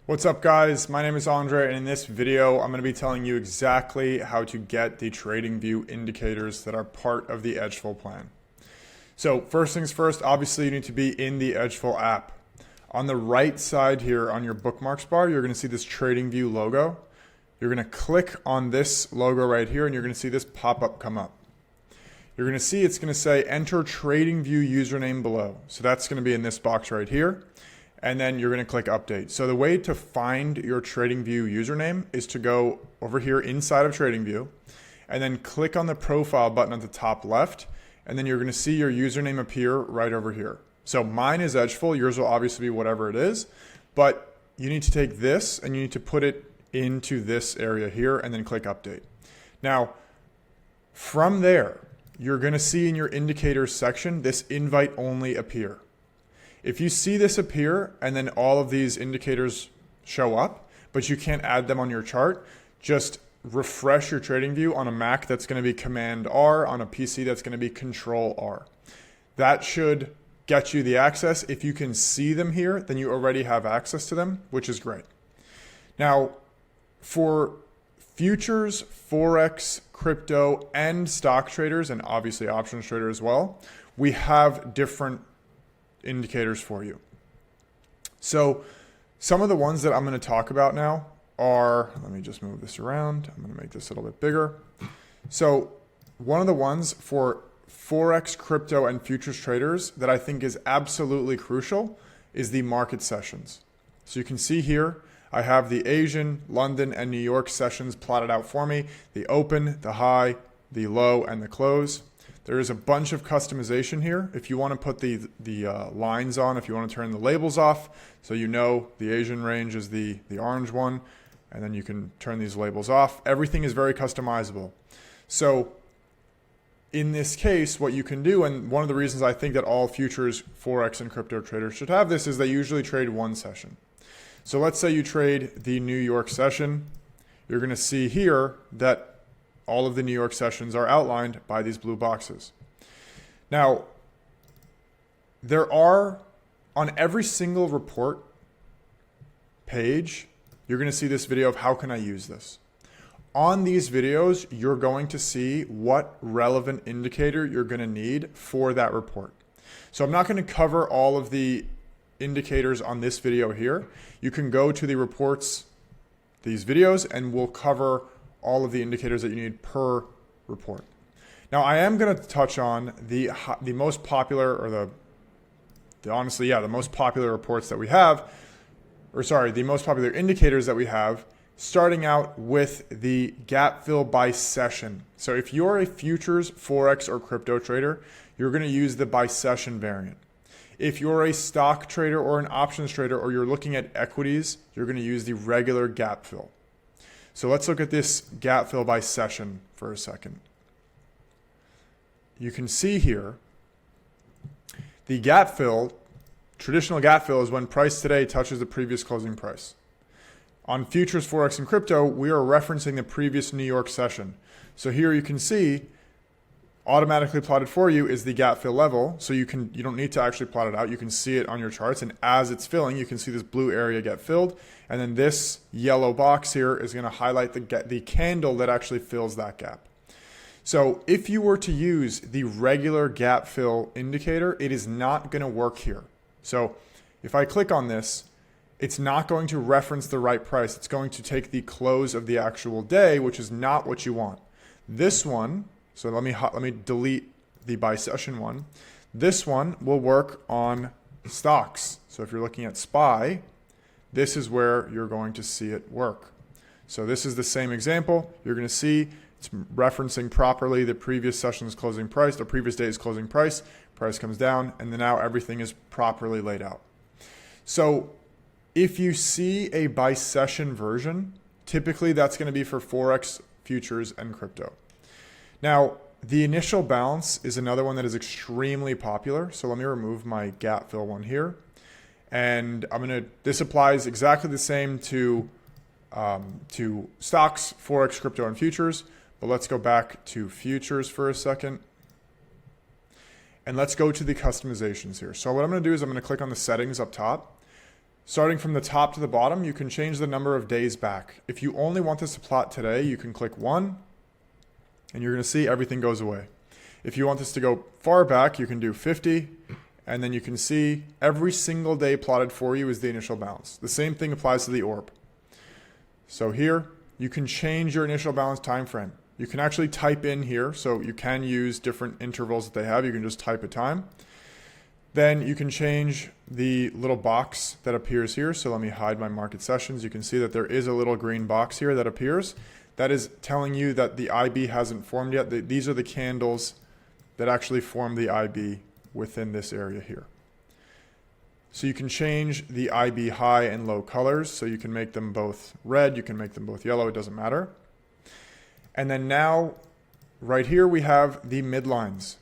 What's up guys, my name is Andre and in this video I'm going to be telling you exactly how to get the TradingView indicators that are part of the edgeful plan. So first things first, obviously you need to be in the edgeful app. On the right side here on your bookmarks bar, you're going to see this TradingView logo. You're going to click on this logo right here and you're going to see this pop-up come up. You're going to see it's going to say enter TradingView username below. So that's going to be in this box right here. And then you're going to click update. So the way to find your TradingView username is to go over here inside of TradingView and then click on the profile button at the top left. And then you're going to see your username appear right over here. So mine is edgeful. Yours will obviously be whatever it is, but you need to take this and you need to put it into this area here and then click update. Now, from there, you're going to see in your indicators section, this invite only appear. If you see this appear and then all of these indicators show up, but you can't add them on your chart, just refresh your TradingView on a Mac that's going to be Command R, on a PC that's going to be Control R. That should get you the access. If you can see them here, then you already have access to them, which is great. Now, for futures, Forex, crypto, and stock traders, and obviously options trader as well, we have different indicators for you. So some of the ones that I'm going to talk about now are, let me just move this around. I'm going to make this a little bit bigger. So one of the ones for Forex, crypto, and futures traders that I think is absolutely crucial is the market sessions. So you can see here, I have the Asian, London, and New York sessions plotted out for me. The open, the high, the low, and the close. There is a bunch of customization here. If you want to put the lines on, if you want to turn the labels off, so you know the Asian range is the orange one, and then you can turn these labels off. Everything is very customizable. So in this case, what you can do, and one of the reasons I think that all futures, Forex, and crypto traders should have this is they usually trade one session. So let's say you trade the New York session. You're going to see here that all of the New York sessions are outlined by these blue boxes. Now, there are, on every single report page, you're going to see this video of how can I use this. On these videos, you're going to see what relevant indicator you're going to need for that report. So I'm not going to cover all of the indicators on this video here. You can go to the reports, these videos, and we'll cover all of the indicators that you need per report. Now I am going to touch on the most popular, or the most popular reports that we have, the most popular indicators that we have, starting out with the gap fill by session. So if you're a futures, Forex, or crypto trader, you're going to use the by session variant. If you're a stock trader or an options trader, or you're looking at equities, you're going to use the regular gap fill. So let's look at this gap fill by session for a second. You can see here, the gap fill, traditional gap fill is when price today touches the previous closing price. On futures, Forex, and crypto, we are referencing the previous New York session. So here you can see, automatically plotted for you is the gap fill level. So you don't need to actually plot it out. You can see it on your charts. And as it's filling, you can see this blue area get filled. And then this yellow box here is going to highlight the candle that actually fills that gap. So if you were to use the regular gap fill indicator, it is not going to work here. So if I click on this, it's not going to reference the right price. It's going to take the close of the actual day, which is not what you want. This one, so let me delete the by session one. This one will work on stocks. So if you're looking at SPY, this is where you're going to see it work. So this is the same example. You're going to see it's referencing properly the previous session's closing price, the previous day's closing price. Price comes down, and then now everything is properly laid out. So if you see a by session version, typically that's going to be for Forex, futures, and crypto. Now, the initial balance is another one that is extremely popular. So let me remove my gap fill one here. And this applies exactly the same to stocks, Forex, crypto, and futures. But let's go back to futures for a second. And let's go to the customizations here. So what I'm going to do is I'm going to click on the settings up top. Starting from the top to the bottom, you can change the number of days back. If you only want this to plot today, you can click 1, and you're going to see everything goes away. If you want this to go far back, you can do 50, and then you can see every single day plotted for you is the initial balance. The same thing applies to the orb. So here, you can change your initial balance time frame. You can actually type in here, so you can use different intervals that they have. You can just type a time. Then you can change the little box that appears here. So let me hide my market sessions. You can see that there is a little green box here that appears. That is telling you that the IB hasn't formed yet. These are the candles that actually form the IB within this area here. So you can change the IB high and low colors. So you can make them both red, you can make them both yellow, it doesn't matter. And then now, right here we have the midlines.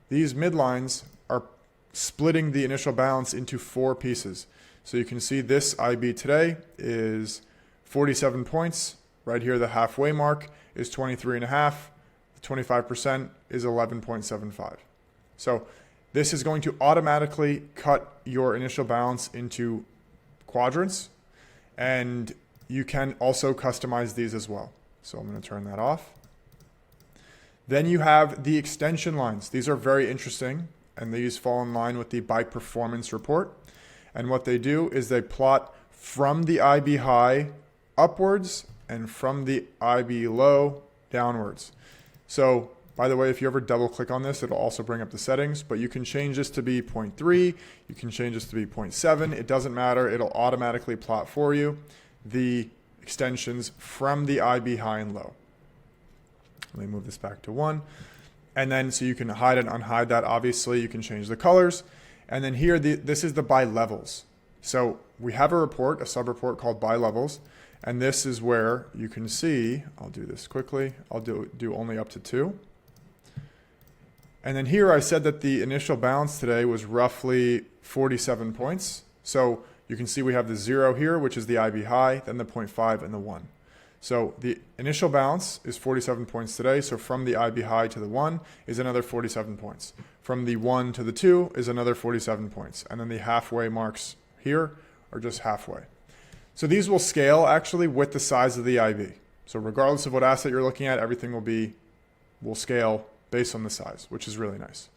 These midlines are splitting the initial balance into 4 pieces. So you can see this IB today is 47 points. Right here, the halfway mark is 23.5. 25% is 11.75. So this is going to automatically cut your initial balance into quadrants, and you can also customize these as well. So I'm going to turn that off. Then you have the extension lines. These are very interesting, and these fall in line with the bike performance report. And what they do is they plot from the IB high upwards and from the IB low downwards. So by the way, if you ever double click on this, it'll also bring up the settings, but you can change this to be 0.3, you can change this to be 0.7, it doesn't matter, it'll automatically plot for you the extensions from the IB high and low. Let me move this back to 1. And then so you can hide and unhide that, obviously you can change the colors. And then here, this is the by levels. So we have a report, a sub-report called by levels, and this is where you can see, I'll do this quickly, I'll do only up to 2. And then here I said that the initial balance today was roughly 47 points. So you can see we have the 0 here, which is the IB high, then the 0.5 and the 1. So the initial balance is 47 points today. So from the IB high to the 1 is another 47 points. From the 1 to the 2 is another 47 points. And then the halfway marks here are just halfway. So these will scale actually with the size of the IB. So regardless of what asset you're looking at, everything will scale based on the size, which is really nice.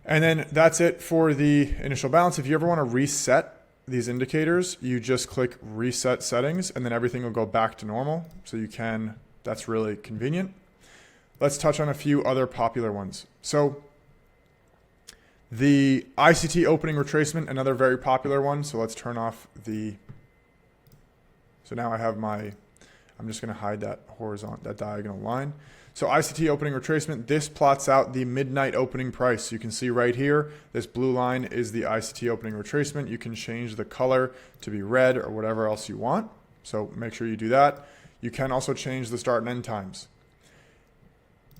And then that's it for the initial balance. If you ever want to reset these indicators, you just click reset settings and then everything will go back to normal. So you can, that's really convenient. Let's touch on a few other popular ones. So the ICT opening retracement, another very popular one. So let's turn off so now I have I'm just going to hide that diagonal line. So ICT opening retracement, this plots out the midnight opening price. You can see right here, this blue line is the ICT opening retracement. You can change the color to be red or whatever else you want. So make sure you do that. You can also change the start and end times.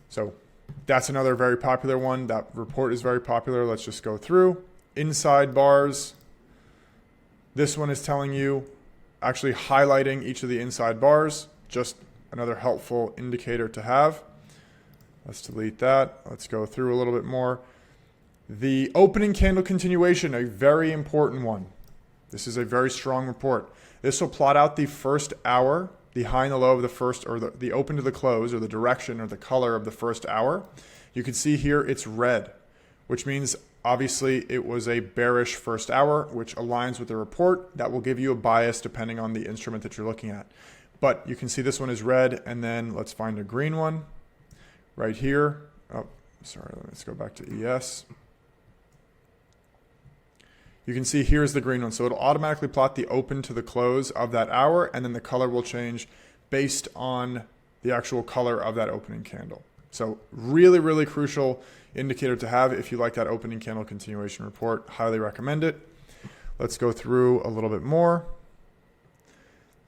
So that's another very popular one. That report is very popular. Let's just go through. Inside bars. This one is telling you, actually highlighting each of the inside bars. Just another helpful indicator to have. Let's delete that. Let's go through a little bit more. The opening candle continuation, a very important one. This is a very strong report. This will plot out the first hour, the high and the low of the first, or the open to the close, or the direction or the color of the first hour. You can see here it's red, which means obviously it was a bearish first hour, which aligns with the report. That will give you a bias depending on the instrument that you're looking at. But you can see this one is red, and then let's find a green one right here. Oh, sorry, let's go back to ES. You can see here's the green one. So it'll automatically plot the open to the close of that hour, and then the color will change based on the actual color of that opening candle. So really, really crucial indicator to have if you like that opening candle continuation report. Highly recommend it. Let's go through a little bit more.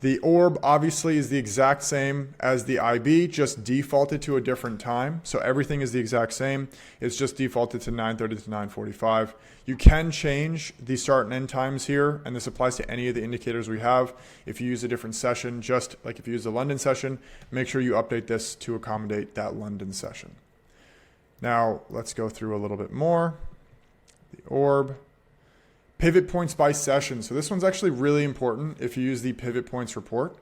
The orb obviously is the exact same as the IB, just defaulted to a different time. So everything is the exact same. It's just defaulted to 9:30 to 9:45. You can change the start and end times here, and this applies to any of the indicators we have. If you use a different session, just like if you use the London session, make sure you update this to accommodate that London session. Now let's go through a little bit more. The orb. Pivot points by session. So this one's actually really important if you use the pivot points report,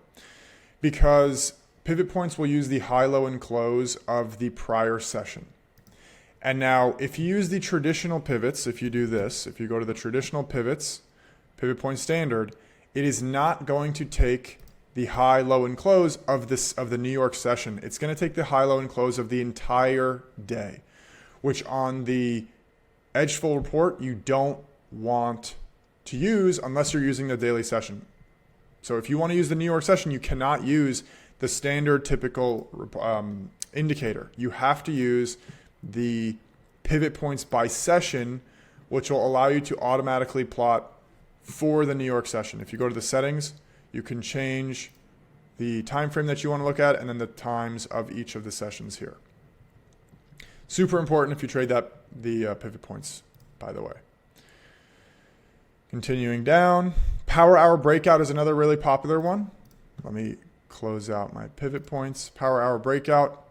because pivot points will use the high, low, and close of the prior session. And now if you use the traditional pivots, if you do this, if you go to the traditional pivots, pivot point standard, it is not going to take the high, low, and close of the New York session. It's going to take the high, low, and close of the entire day, which on the edgeful report you don't want to use unless you're using the daily session. So if you want to use the New York session, you cannot use the standard typical indicator. You have to use the pivot points by session, which will allow you to automatically plot for the New York session. If you go to the settings, you can change the time frame that you want to look at and then the times of each of the sessions here. Super important if you trade the pivot points, by the way. Continuing down, power hour breakout is another really popular one. Let me close out my pivot points. Power hour breakout.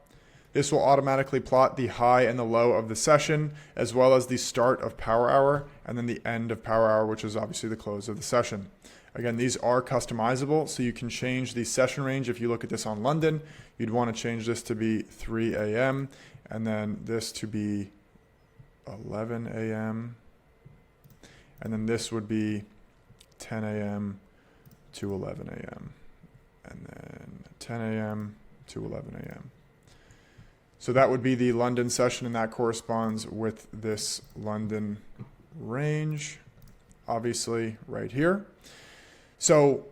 This will automatically plot the high and the low of the session, as well as the start of power hour and then the end of power hour, which is obviously the close of the session. Again, these are customizable, so you can change the session range. If you look at this on London, you'd want to change this to be 3 a.m. and then this to be 11 a.m. and then this would be 10 a.m. to 11 a.m. and then 10 a.m. to 11 a.m. So that would be the London session, and that corresponds with this London range, obviously right here. So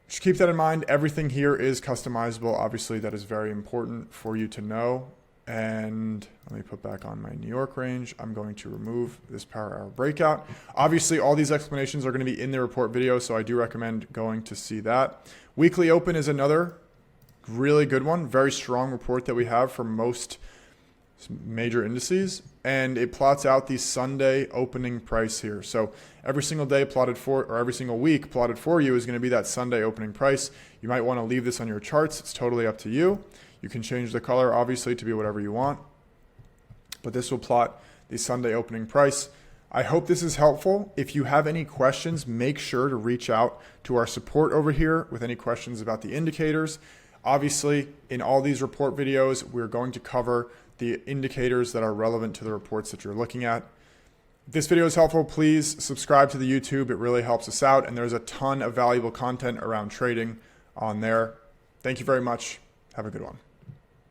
just keep that in mind. Everything here is customizable. Obviously, that is very important for you to know. And let me put back on my New York range. I'm going to remove this power hour breakout. Obviously, all these explanations are going to be in the report video, so I do recommend going to see that. Weekly open is another really good one. Very strong report that we have for most major indices, and it plots out the Sunday opening price here. So every single day plotted for, or every single week plotted for you is going to be that Sunday opening price. You might want to leave this on your charts. It's totally up to you. You can change the color, obviously, to be whatever you want, but this will plot the Sunday opening price. I hope this is helpful. If you have any questions, make sure to reach out to our support over here with any questions about the indicators. Obviously, in all these report videos, we're going to cover the indicators that are relevant to the reports that you're looking at. If this video is helpful, please subscribe to the YouTube. It really helps us out, and there's a ton of valuable content around trading on there. Thank you very much. Have a good one.